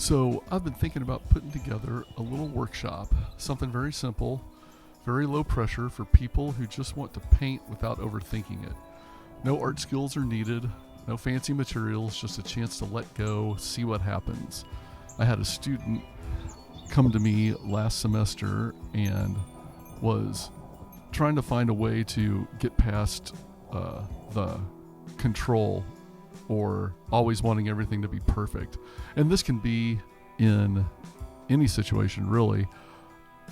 So I've been thinking about putting together a little workshop, something very simple, very low pressure for people who just want to paint without overthinking it. No art skills are needed, no fancy materials, just a chance to let go, see what happens. I had a student come to me last semester and was trying to find a way to get past the control or always wanting everything to be perfect. And this can be in any situation really,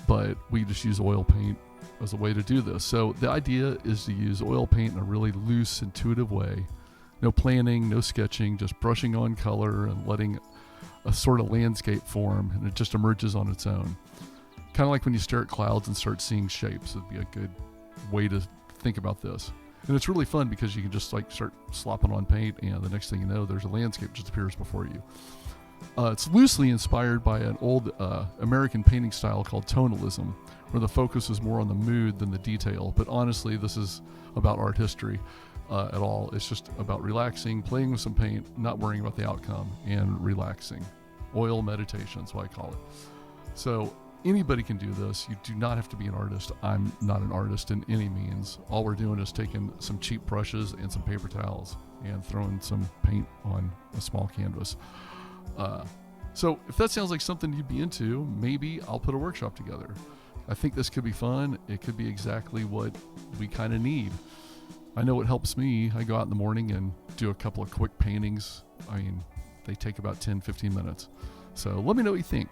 but we just use oil paint as a way to do this. So the idea is to use oil paint in a really loose, intuitive way. No planning, no sketching, just brushing on color and letting a sort of landscape form, and it just emerges on its own. Kind of like when you stare at clouds and start seeing shapes. It'd be a good way to think about this. And it's really fun because you can just like start slopping on paint, and the next thing you know, there's a landscape just appears before you. It's loosely inspired by an old American painting style called Tonalism, where the focus is more on the mood than the detail. But honestly, this is about art history at all. It's just about relaxing, playing with some paint, not worrying about the outcome, and relaxing. Oil meditation is what I call it. So anybody can do this. You do not have to be an artist. I'm not an artist in any means. All we're doing is taking some cheap brushes and some paper towels and throwing some paint on a small canvas. So if that sounds like something you'd be into, maybe I'll put a workshop together. I think this could be fun. It could be exactly what we kind of need. I know it helps me. I go out in the morning and do a couple of quick paintings. I mean, they take about 10, 15 minutes. So let me know what you think.